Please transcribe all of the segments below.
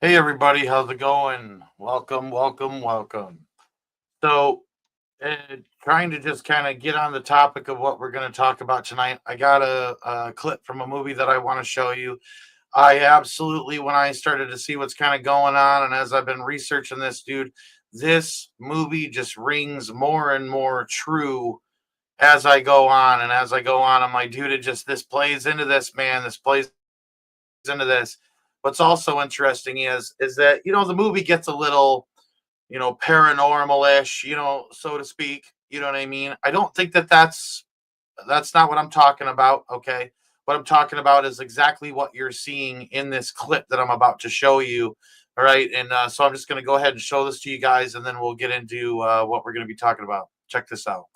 Hey everybody, how's it going? Welcome, welcome, welcome. So, uh, trying to just kind of get on the topic of what we're going to talk about tonight. I got a clip from a movie that I want to show you. I absolutely, when I started to see what's kind of going on, and as I've been researching this, dude, this movie just rings more and more true as I go on. And as I go on, I'm like, dude, this plays into this, man. This plays into this. What's also interesting is that the movie gets a little paranormal-ish, so to speak. You know what I mean? I don't think that's not what I'm talking about. Okay, what I'm talking about is exactly what you're seeing in this clip that I'm about to show you. All right, and so I'm just going to go ahead and show this to you guys, and then we'll get into what we're going to be talking about. Check this out.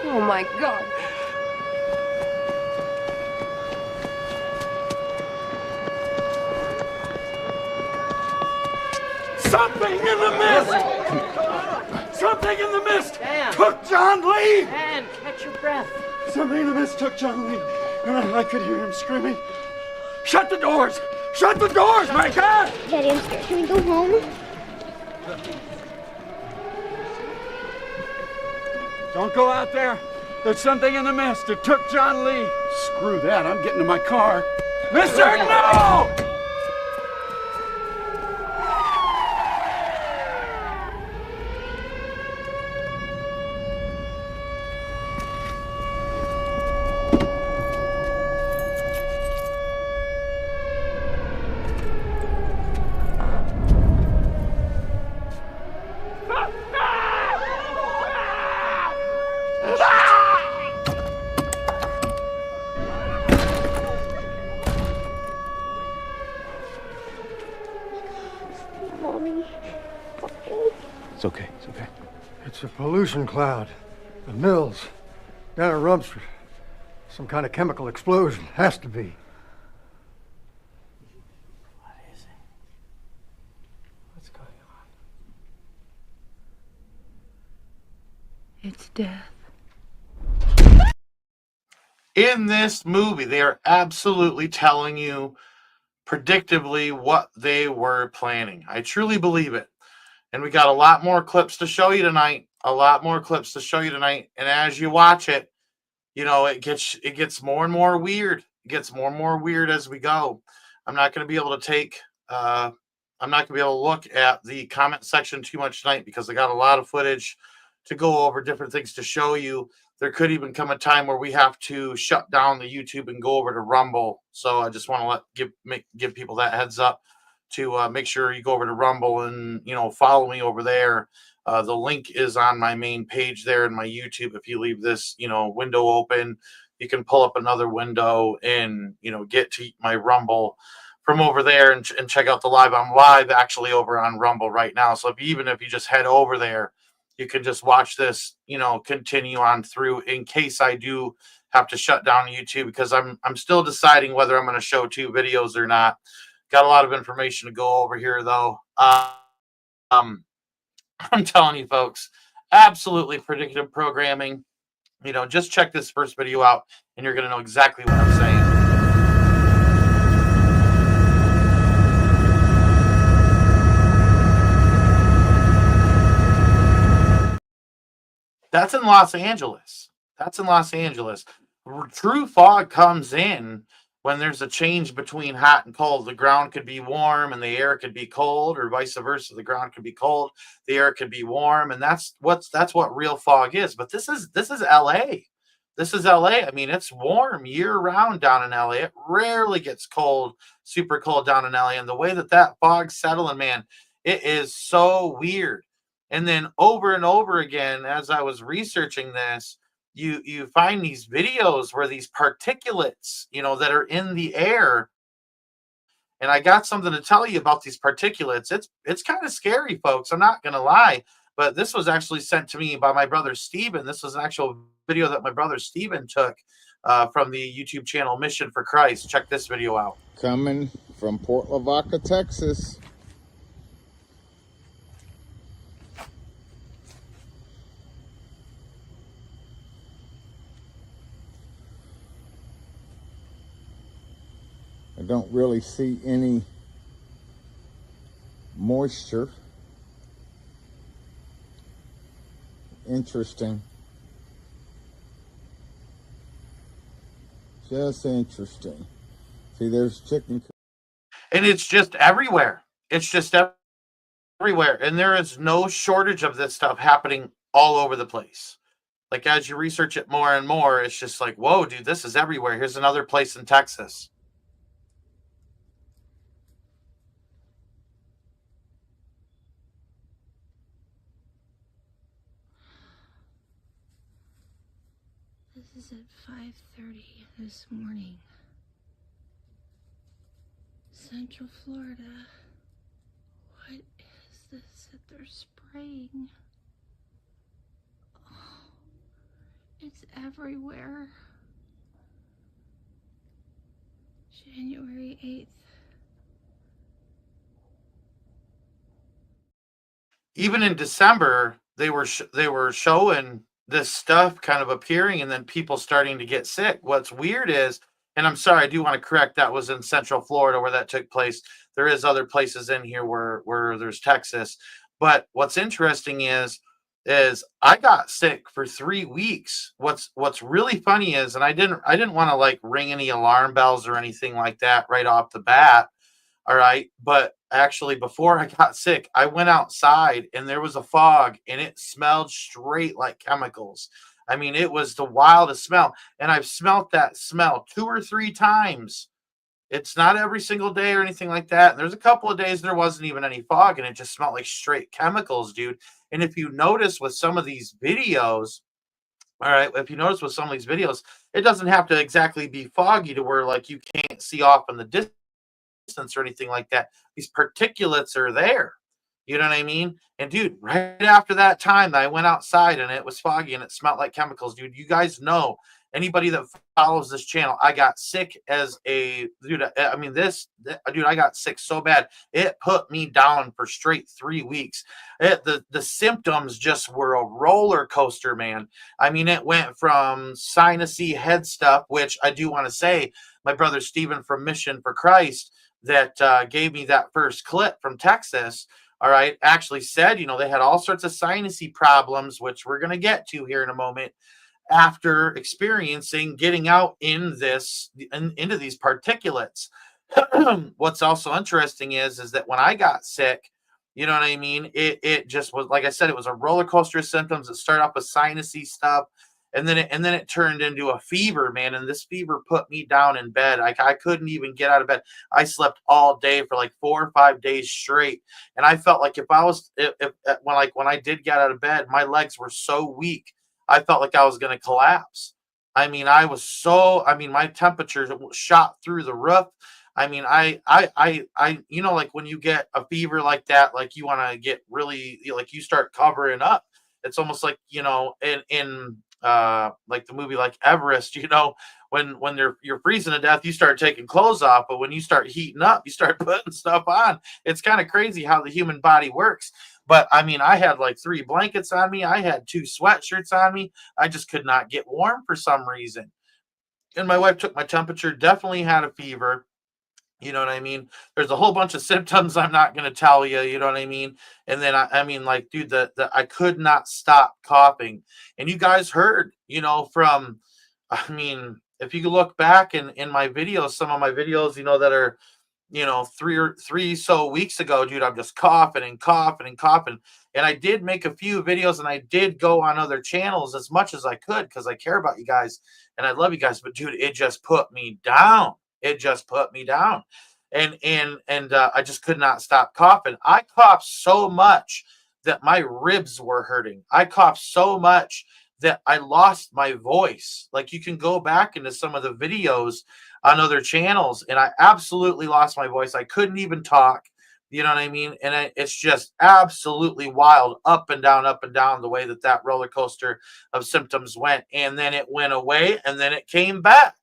Oh my God. Something in the mist! Something in the mist Dan. took John Lee! Dan, catch your breath. Something in the mist took John Lee. And I could hear him screaming, "Shut the doors! Shut the doors, my God!" Daddy, I'm scared. Can we go home? Don't go out there. There's something in the mist. It took John Lee. Screw that. I'm getting to my car. Mister, no! Mommy. It's okay. It's okay. It's a pollution cloud. The mills. Down at Rumford. Some kind of chemical explosion. Has to be. What is it? What's going on? It's death. In this movie, they are absolutely telling you predictively what they were planning. I truly believe it. And we got a lot more clips to show you tonight. A lot more clips to show you tonight. And as you watch it, it gets more and more weird. It gets more and more weird as we go. I'm not going to be able to take I'm not going to be able to look at the comment section too much tonight because I got a lot of footage to go over different things to show you. There could even come a time where we have to shut down the YouTube and go over to Rumble. So I just want to give people that heads up to make sure you go over to Rumble and follow me over there. The link is on my main page there in my YouTube. If you leave this window open, you can pull up another window and get to my Rumble from over there and check out the live. I'm live actually over on Rumble right now. So even if you just head over there, you can just watch this, continue on through in case I do have to shut down YouTube because I'm still deciding whether I'm going to show two videos or not. Got a lot of information to go over here though. Um, I'm telling you folks, absolutely predictive programming. Just check this first video out and you're going to know exactly what I'm saying. That's in Los Angeles. That's in Los Angeles. True fog comes in when there's a change between hot and cold. The ground could be warm and the air could be cold, or vice versa. The ground could be cold, the air could be warm, and that's what real fog is. But this is LA. This is LA. I mean, it's warm year round down in LA. It rarely gets cold, super cold down in LA. And the way that fog's settling, man, it is so weird. And then over and over again, as I was researching this, you find these videos where these particulates, that are in the air, And I got something to tell you about these particulates. It's kind of scary, folks. I'm not gonna lie, but this was actually sent to me by my brother Steven. This was an actual video that my brother Steven took from the YouTube channel Mission for Christ. Check this video out. Coming from Port Lavaca, Texas. I don't really see any moisture. Interesting. Just interesting. See, there's chicken. And it's just everywhere. It's just everywhere. And there is no shortage of this stuff happening all over the place. Like, as you research it more and more, it's just like, whoa, dude, this is everywhere. Here's another place in Texas. This is at 5:30 this morning. Central Florida. What is this that they're spraying? Oh, it's everywhere. January 8th. Even in December, they were showing this stuff kind of appearing, and then people starting to get sick. What's weird is, and I'm sorry, I do want to correct, that was in Central Florida where that took place. There is other places in here where there's Texas, but what's interesting is I got sick for 3 weeks. What's really funny is, and I didn't want to like ring any alarm bells or anything like that right off the bat. All right. But actually, before I got sick, I went outside and there was a fog and it smelled straight like chemicals. I mean, it was the wildest smell. And I've smelt that smell 2 or 3 times. It's not every single day or anything like that. And there's a couple of days there wasn't even any fog and it just smelled like straight chemicals, dude. And if you notice with some of these videos, all right, if you notice with some of these videos, it doesn't have to exactly be foggy to where like you can't see off in the distance or anything like that. These particulates are there. You know what I mean? And dude, right after that time, I went outside and it was foggy and it smelled like chemicals, dude. You guys know, anybody that follows this channel, I got sick as a dude. I mean, dude, I got sick so bad it put me down for straight 3 weeks. The symptoms just were a roller coaster, man. I mean, it went from sinusy head stuff, which I do want to say, my brother Steven from Mission for Christ that gave me that first clip from Texas, all right, actually said, they had all sorts of sinusy problems, which we're going to get to here in a moment, after experiencing getting out into these particulates. What's also interesting is that when I got sick, you know what I mean? It just was, like I said, it was a roller coaster of symptoms. It started off with sinusy stuff. And then it turned into a fever, man. And this fever put me down in bed. I couldn't even get out of bed. I slept all day for like 4 or 5 days straight. And I felt like when I did get out of bed, my legs were so weak. I felt like I was going to collapse. I mean, my temperature shot through the roof. I mean, like when you get a fever like that, like you want to get really, like you start covering up. It's almost like, in like the movie like Everest, when you're freezing to death, you start taking clothes off, but when you start heating up, you start putting stuff on. It's kind of crazy how the human body works. But I mean, I had like 3 blankets on me. I had 2 sweatshirts on me. I just could not get warm for some reason. And my wife took my temperature, definitely had a fever. You know what I mean? There's a whole bunch of symptoms I'm not going to tell you. You know what I mean? And then I mean, like, dude, I could not stop coughing. And you guys heard, from, I mean, if you look back in my videos, some of my videos, that are, 3 so weeks ago, dude, I'm just coughing and coughing and coughing. And I did make a few videos and I did go on other channels as much as I could because I care about you guys and I love you guys. But dude, it just put me down. It just put me down. And I just could not stop coughing. I coughed so much that my ribs were hurting. I coughed so much that I lost my voice. Like, you can go back into some of the videos on other channels, and I absolutely lost my voice. I couldn't even talk. You know what I mean? And it's just absolutely wild, up and down, the way that roller coaster of symptoms went. And then it went away, and then it came back.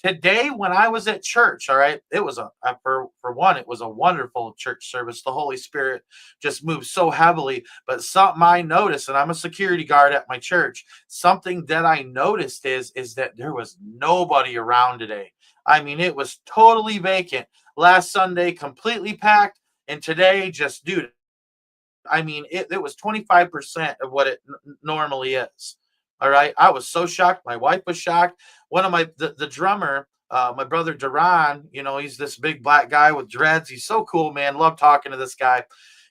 Today, when I was at church, all right, it was for one, it was a wonderful church service. The Holy Spirit just moved so heavily. But something I noticed, and I'm a security guard at my church, something that I noticed is that there was nobody around today. I mean, it was totally vacant. Last Sunday, completely packed. And today, just, dude, I mean, it was 25% of what it normally is. All right. I was so shocked. My wife was shocked. One of the drummer, my brother Duran, you know, he's this big black guy with dreads. He's so cool, man. Love talking to this guy.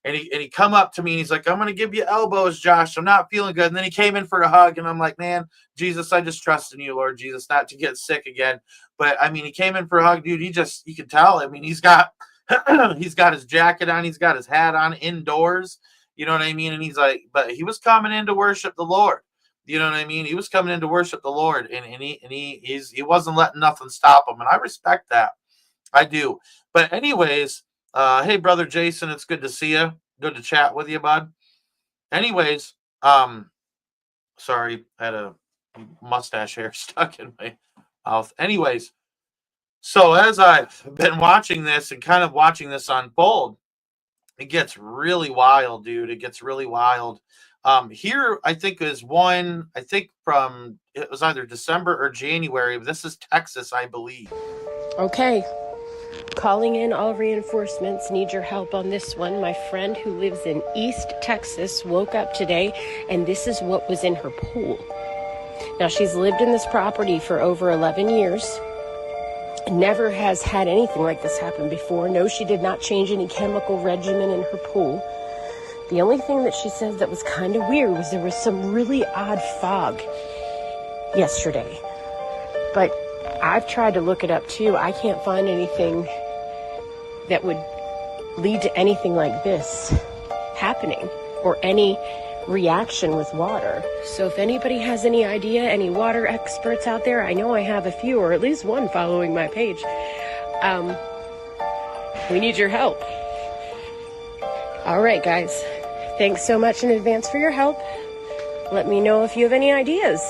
And he come up to me and he's like, I'm going to give you elbows, Josh. I'm not feeling good. And then he came in for a hug. And I'm like, man, Jesus, I just trust in you, Lord Jesus, not to get sick again. But I mean, he came in for a hug, dude. You can tell. I mean, he's got his jacket on. He's got his hat on indoors. You know what I mean? And he's like, but he was coming in to worship the Lord. You know what I mean? He was coming in to worship the Lord, and he wasn't letting nothing stop him. And I respect that. I do. But anyways, hey, brother Jason, it's good to see you. Good to chat with you, bud. Anyways, sorry, I had a mustache hair stuck in my mouth. Anyways, so as I've been watching this and kind of watching this unfold, it gets really wild, dude. It gets really wild. Here, I think is one, I think from, it was either December or January. This is Texas, I believe. Okay. Calling in all reinforcements. Need your help on this one. My friend who lives in East Texas woke up today, and this is what was in her pool. Now, she's lived in this property for over 11 years. Never has had anything like this happen before. No, she did not change any chemical regimen in her pool. The only thing that she says that was kind of weird was there was some really odd fog yesterday. But I've tried to look it up too. I can't find anything that would lead to anything like this happening or any reaction with water. So if anybody has any idea, any water experts out there, I know I have a few, or at least one following my page. We need your help. All right, guys. Thanks so much in advance for your help. Let me know if you have any ideas.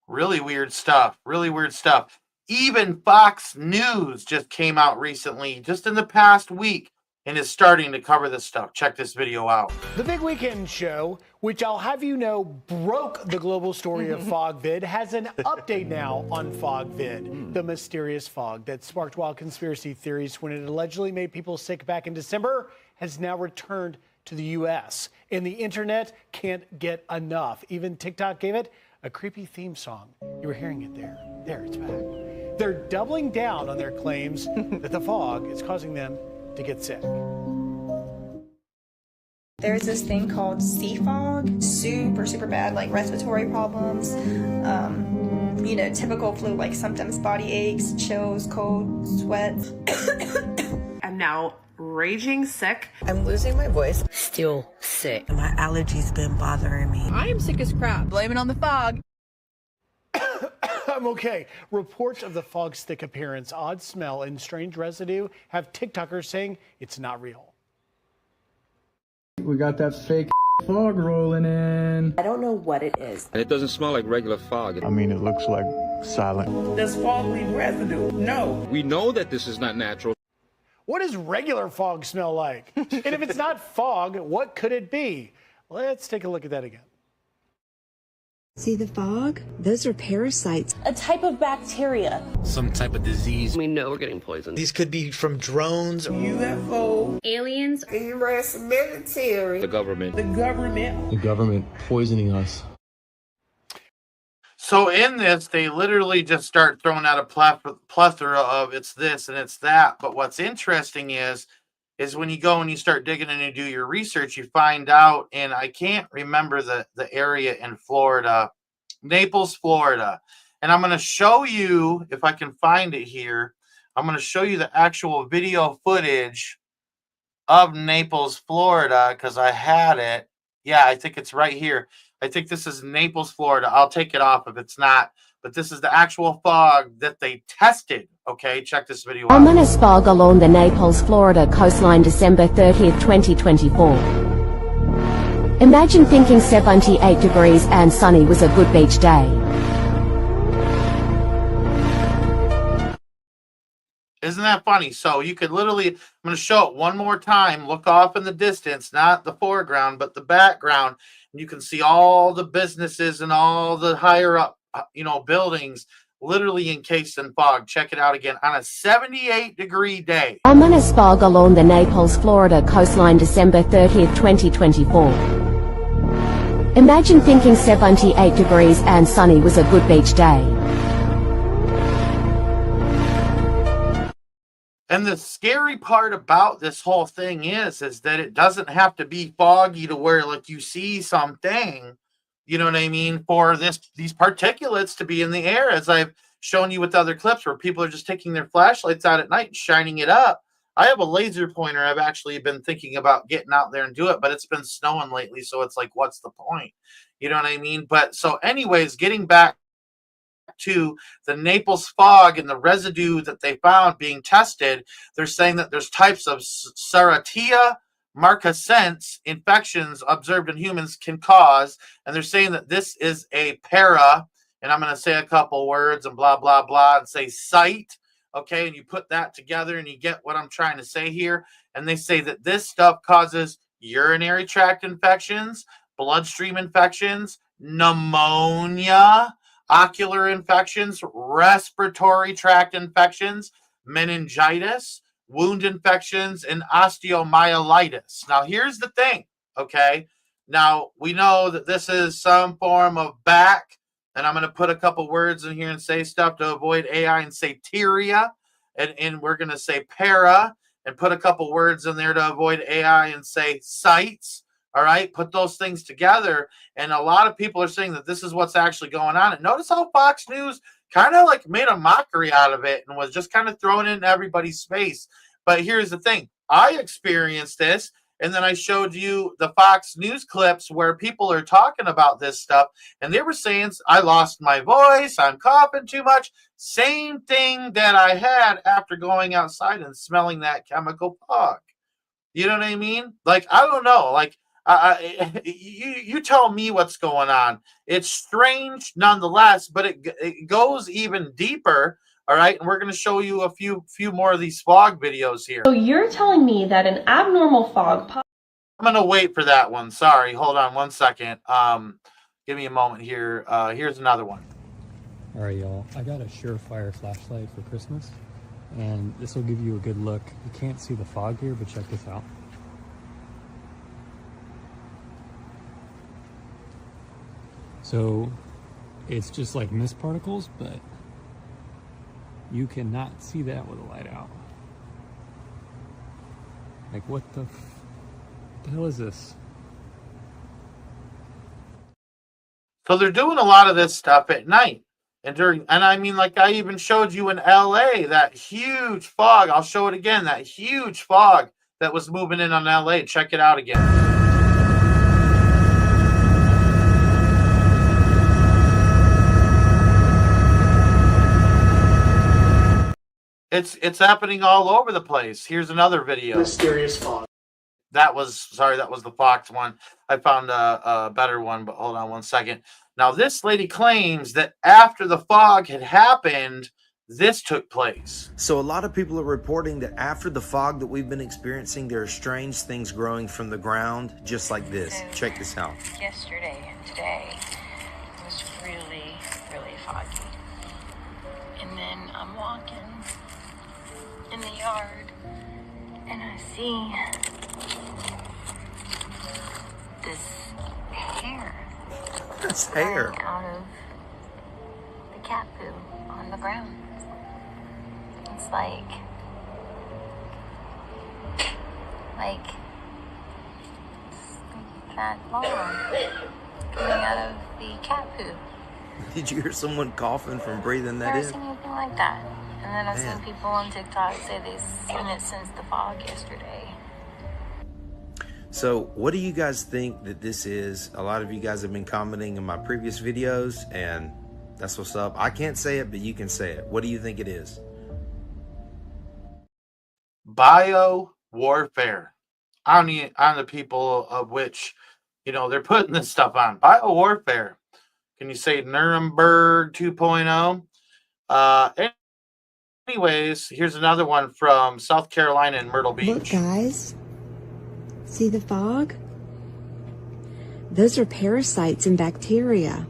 Really weird stuff. Really weird stuff. Even Fox News just came out recently, just in the past week, and is starting to cover this stuff. Check this video out. The Big Weekend Show, which I'll have you know broke the global story of FogVid, has an update now on FogVid, the mysterious fog that sparked wild conspiracy theories when it allegedly made people sick back in December, has now returned to the U.S. And the internet can't get enough. Even TikTok gave it a creepy theme song. You were hearing it there. There, it's back. They're doubling down on their claims that the fog is causing them to get sick. There's this thing called sea fog, super bad, like respiratory problems, you know, typical flu-like symptoms, body aches, chills, cold, sweat. I'm now raging sick. I'm losing my voice. Still sick. My allergies been bothering me. I am sick as crap. Blame it on the fog. I'm okay. Reports of the fog's thick appearance, odd smell, and strange residue have TikTokers saying it's not real. We got that fake fog rolling in. I don't know what it is. And it doesn't smell like regular fog. I mean, it looks like silent. Does fog leave residue? No. We know that this is not natural. What does regular fog smell like? And if it's not fog, what could it be? Let's take a look at that again. See the fog? Those are parasites. A type of bacteria. Some type of disease. We know we're getting poisoned. These could be from drones. UFO. Aliens. U.S. military. The government. The government. The government poisoning us. So in this, they literally just start throwing out a plethora of it's this and it's that. But what's interesting is when you go and you start digging in and do your research, you find out, and I can't remember the area in Florida, Naples, Florida. And I'm going to show you, if I can find it here, I'm going to show you the actual video footage of Naples, Florida, because I had it. Yeah, I think it's right here. I think this is Naples, Florida. I'll take it off if it's not. But this is the actual fog that they tested. Okay, check this video out. Ominous fog along the Naples, Florida coastline December 30th, 2024. Imagine thinking 78 degrees and sunny was a good beach day. Isn't that funny? So you could literally, I'm going to show it one more time. Look off in the distance, not the foreground, but the background. And you can see all the businesses and all the higher up, buildings literally encased in fog. Check it out again on a 78-degree day. Ominous fog along the Naples, Florida coastline December 30th, 2024. Imagine thinking 78 degrees and sunny was a good beach day. And the scary part about this whole thing is that it doesn't have to be foggy to where like you see something, you know what I mean, for these particulates to be in the air, as I've shown you with other clips where people are just taking their flashlights out at night and shining it up. I have a laser pointer. I've actually been thinking about getting out there and do it, but it's been snowing lately, so it's like, what's the point? You know what I mean? But so anyways, getting back to the Naples fog and the residue that they found being tested, they're saying that there's types of Serratia marcescens infections observed in humans can cause, and they're saying that this is a para, and I'm going to say a couple words and blah, blah, blah, and say site, okay, and you put that together and you get what I'm trying to say here, and they say that this stuff causes urinary tract infections, bloodstream infections, pneumonia, ocular infections, respiratory tract infections, meningitis, wound infections, and osteomyelitis. Now, here's the thing, okay? Now, we know that this is some form of back, and I'm going to put a couple words in here and say stuff to avoid AI and say teria, and we're going to say para, and put a couple words in there to avoid AI and say sites. All right, put those things together, and a lot of people are saying that this is what's actually going on. And notice how Fox News kind of like made a mockery out of it and was just kind of throwing it in everybody's face. But here's the thing. I experienced this, and then I showed you the Fox News clips where people are talking about this stuff, and they were saying, I lost my voice, I'm coughing too much. Same thing that I had after going outside and smelling that chemical fog. You know what I mean? Like, I don't know. Like, you tell me what's going on. It's strange nonetheless, but it goes even deeper. All right, and we're going to show you a few more of these fog videos here. So you're telling me that an abnormal fog... I'm going to wait for that one. Sorry, hold on one second. Give me a moment here. Here's another one. All right, y'all. I got a Surefire flashlight for Christmas, and this will give you a good look. You can't see the fog here, but check this out. So it's just like mist particles, but you cannot see that with a light out. Like, what the hell is this? So they're doing a lot of this stuff at night. And I mean, like I even showed you in LA, that huge fog. I'll show it again, that huge fog that was moving in on LA. Check it out again. It's happening all over the place. Here's another video. Mysterious fog. That was the Fox one. I found a better one, but hold on one second. Now, this lady claims that after the fog had happened, this took place. So a lot of people are reporting that after the fog that we've been experiencing, there are strange things growing from the ground, just like this. Check this out. Yesterday and today was really, really foggy. And then I'm walking in the yard and I see this hair. That's hair. Out of the cat poo on the ground. It's like that long coming out of the cat poo. Did you hear someone coughing from breathing that Never in? seen anything like that. And then I've Man. seen people on TikTok say they've seen it since the fog yesterday. So what do you guys think that this is? A lot of you guys have been commenting in my previous videos, and that's what's up. I can't say it, but you can say it. What do you think it is? Biowarfare on the people of which, they're putting this stuff on. Biowarfare. Can you say Nuremberg 2.0? Anyways, here's another one from South Carolina and Myrtle Beach. Look, guys. See the fog? Those are parasites and bacteria.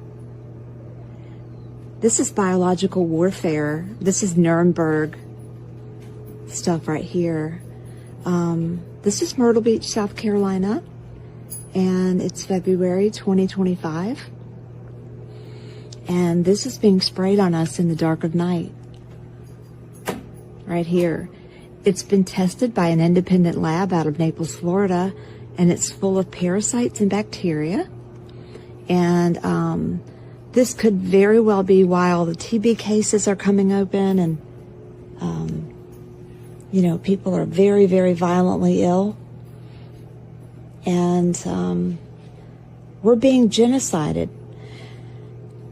This is biological warfare. This is Nuremberg stuff right here. This is Myrtle Beach, South Carolina, and it's February 2025. And this is being sprayed on us in the dark of night. Right here. It's been tested by an independent lab out of Naples, Florida, and it's full of parasites and bacteria. And this could very well be why all the TB cases are coming open, and people are very, very violently ill. And we're being genocided.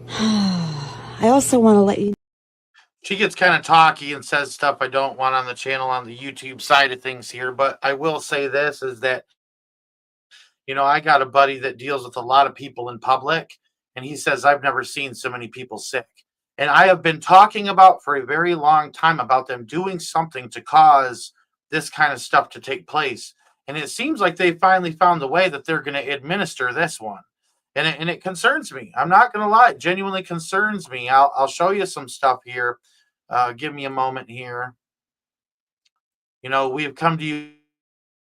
I also want to let you know. She gets kind of talky and says stuff I don't want on the channel on the YouTube side of things here, but I will say this is that, I got a buddy that deals with a lot of people in public, and he says, I've never seen so many people sick. And I have been talking about for a very long time about them doing something to cause this kind of stuff to take place. And it seems like they finally found the way that they're going to administer this one. And it concerns me. I'm not going to lie. It genuinely concerns me. I'll show you some stuff here. Give me a moment here. We've come to you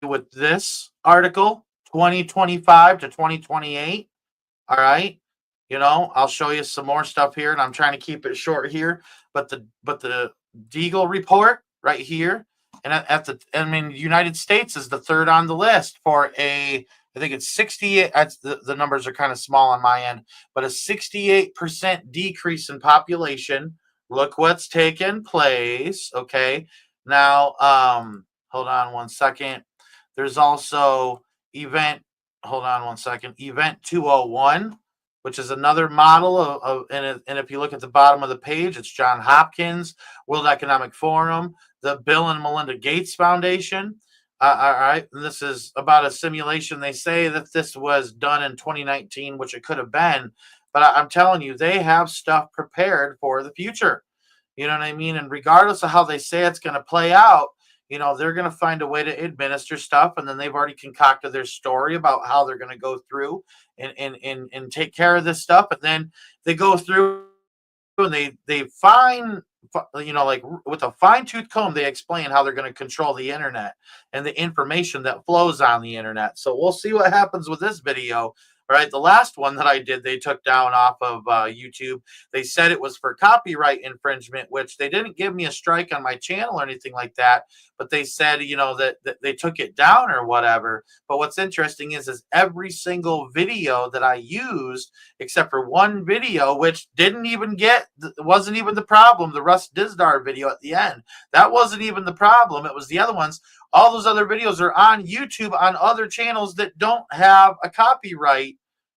with this article, 2025 to 2028. All right. I'll show you some more stuff here, and I'm trying to keep it short here. But the Deagle report right here, and United States is the third on the list for I think it's 68. The numbers are kind of small on my end, but a 68% decrease in population. Look what's taken place. Okay. Now, hold on one second. There's also Event 201, which is another model and if you look at the bottom of the page, it's John Hopkins, World Economic Forum, the Bill and Melinda Gates Foundation. All right. And this is about a simulation. They say that this was done in 2019, which it could have been. But I'm telling you, they have stuff prepared for the future. You know what I mean? And regardless of how they say it's going to play out, they're going to find a way to administer stuff. And then they've already concocted their story about how they're going to go through and take care of this stuff. And then they go through and they find, like with a fine-tooth comb, they explain how they're going to control the internet and the information that flows on the internet. So we'll see what happens with this video. All right, the last one that I did, they took down off of YouTube. They said it was for copyright infringement, which they didn't give me a strike on my channel or anything like that. But they said, that they took it down or whatever. But what's interesting is every single video that I used, except for one video, which wasn't even the problem, the Russ Dizdar video at the end. That wasn't even the problem. It was the other ones. All those other videos are on YouTube on other channels that don't have a copyright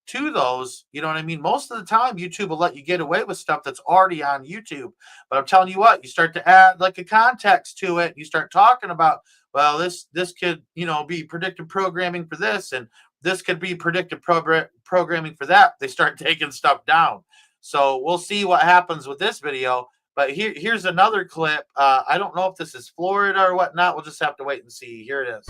to those. You know what I mean? Most of the time, YouTube will let you get away with stuff that's already on YouTube. But I'm telling you what, you start to add like a context to it. You start talking about, well, this could, be predictive programming for this, and this could be predictive programming for that. They start taking stuff down. So we'll see what happens with this video. But here's another clip. I don't know if this is Florida or whatnot. We'll just have to wait and see. Here it is.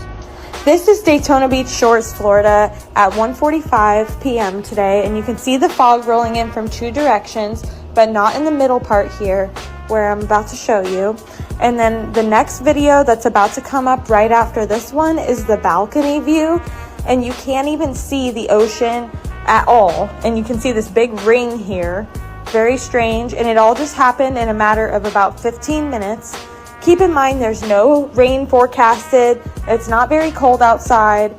This is Daytona Beach Shores, Florida at 1:45 p.m. today, and you can see the fog rolling in from two directions, but not in the middle part here where I'm about to show you. And then the next video that's about to come up right after this one is the balcony view, and you can't even see the ocean at all. And you can see this big ring here. Very strange, and it all just happened in a matter of about 15 minutes. Keep in mind there's no rain forecasted. It's not very cold outside.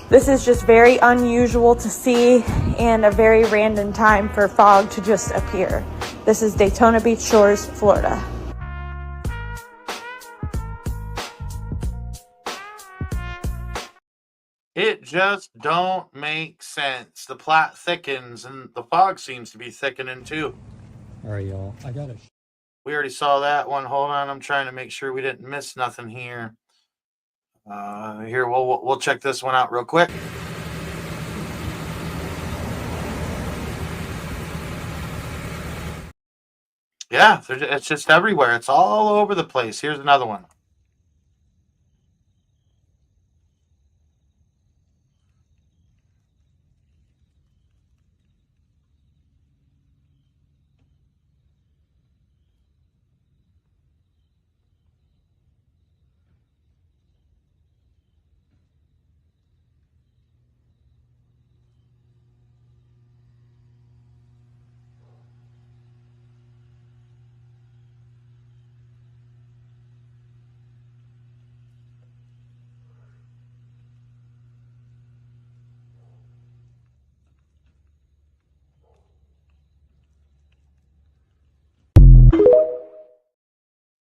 This is just very unusual to see and a very random time for fog to just appear. This is Daytona Beach Shores, Florida. It just don't make sense. The plot thickens, and the fog seems to be thickening too. All right, y'all. I got a. We already saw that one. Hold on, I'm trying to make sure we didn't miss nothing here. Here, we'll check this one out real quick. Yeah, it's just everywhere. It's all over the place. Here's another one.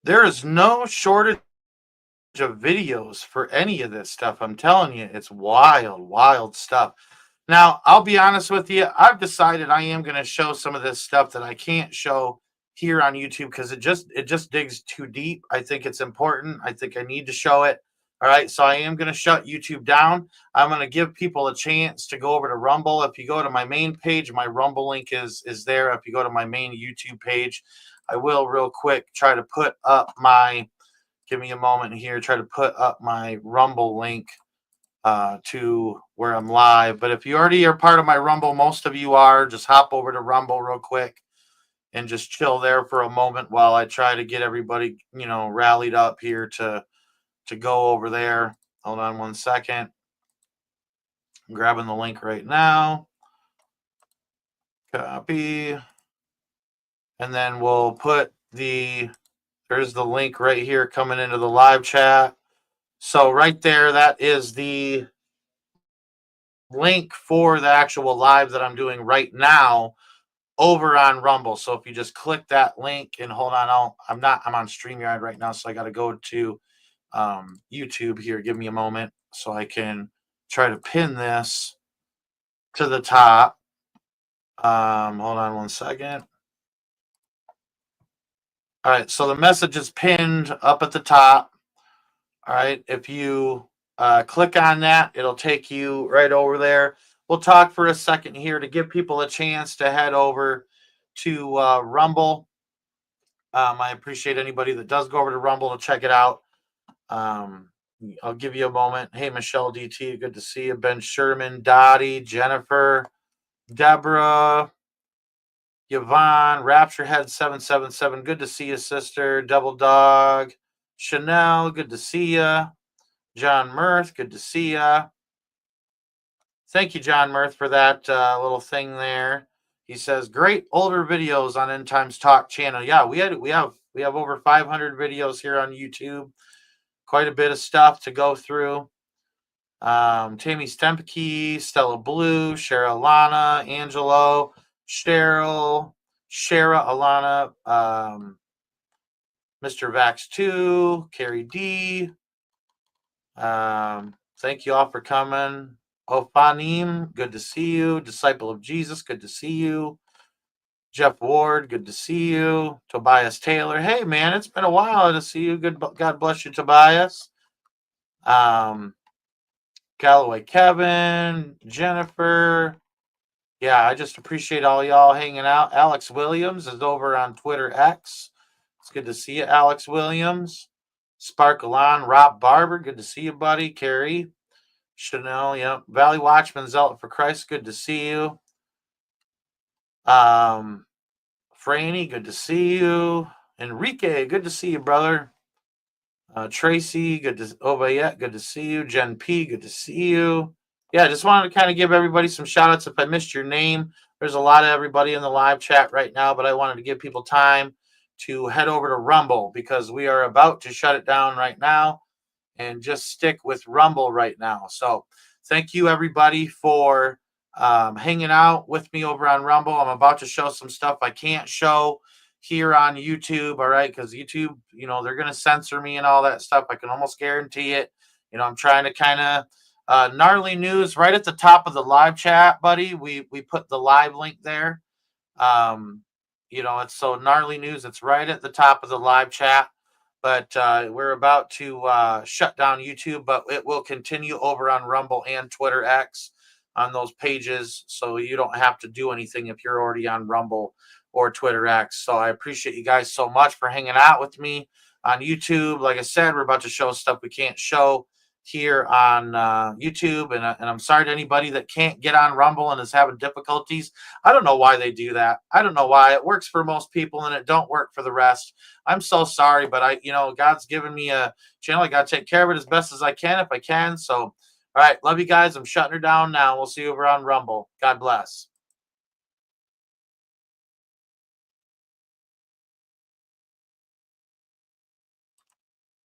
There is no shortage of videos for any of this stuff. I'm telling you, it's wild, wild stuff. Now, I'll be honest with you. I've decided I am going to show some of this stuff that I can't show here on YouTube because it just digs too deep. I think it's important. I think I need to show it. All right, so I am going to shut YouTube down. I'm going to give people a chance to go over to Rumble. If you go to my main page, my Rumble link is there. If you go to my main YouTube page, I will real quick try to put up my. Give me a moment here. Try to put up my Rumble link to where I'm live. But if you already are part of my Rumble, most of you are, just hop over to Rumble real quick and just chill there for a moment while I try to get everybody, rallied up here to go over there. Hold on one second. I'm grabbing the link right now. Copy. And then we'll put there's the link right here coming into the live chat. So right there, that is the link for the actual live that I'm doing right now over on Rumble. So if you just click that link and hold on, I'm on StreamYard right now, so I got to go to YouTube here. Give me a moment so I can try to pin this to the top. Hold on one second. All right, so the message is pinned up at the top. All right, if you click on that, it'll take you right over there. We'll talk for a second here to give people a chance to head over to Rumble. I appreciate anybody that does go over to Rumble to check it out. I'll give you a moment. Hey, Michelle DT, good to see you. Ben Sherman, Dottie, Jennifer, Deborah, Yvonne, Rapturehead 777, good to see you, sister. Double Dog, Chanel, good to see you. John Mirth, good to see you. Thank you, John Mirth, for that little thing there. He says, great older videos on End Times Talk channel. Yeah, we have over 500 videos here on YouTube. Quite a bit of stuff to go through. Tammy Stempke, Stella Blue, Shara Alana, Angelo, Cheryl, Shara Alana, Mr. Vax 2, Carrie D. Thank you all for coming. Ofanim, good to see you. Disciple of Jesus, good to see you. Jeff Ward, good to see you. Tobias Taylor, hey man, it's been a while to see you. Good, God bless you, Tobias. Callaway Kevin, Jennifer. Yeah, I just appreciate all y'all hanging out. Alex Williams is over on Twitter X. It's good to see you, Alex Williams. Sparkle on, Rob Barber, good to see you, buddy. Carrie, Chanel, yep. Valley Watchman, Zealot for Christ, good to see you. Franny, good to see you. Enrique, good to see you, brother. Tracy, good to see you. Jen P, good to see you. Yeah, just wanted to kind of give everybody some shout outs. If I missed your name, there's a lot of everybody in the live chat right now, but I wanted to give people time to head over to Rumble because we are about to shut it down right now and just stick with Rumble right now. So thank you everybody for hanging out with me over on Rumble. I'm about to show some stuff I can't show here on YouTube, all right, because YouTube, they're going to censor me and all that stuff. I can almost guarantee it. I'm trying to kind of Gnarly News right at the top of the live chat, buddy. We put the live link there. It's so Gnarly News. It's right at the top of the live chat. But we're about to shut down YouTube, but it will continue over on Rumble and Twitter X on those pages, so you don't have to do anything if you're already on Rumble or Twitter X. So I appreciate you guys so much for hanging out with me on YouTube. Like I said, we're about to show stuff we can't show here on YouTube, and I'm sorry to anybody that can't get on Rumble and is having difficulties. I don't know why they do that. I don't know why it works for most people and it don't work for the rest. I'm so sorry, but God's given me a channel. I got to take care of it as best as I can if I can. So, all right, love you guys. I'm shutting her down now. We'll see you over on Rumble. God bless.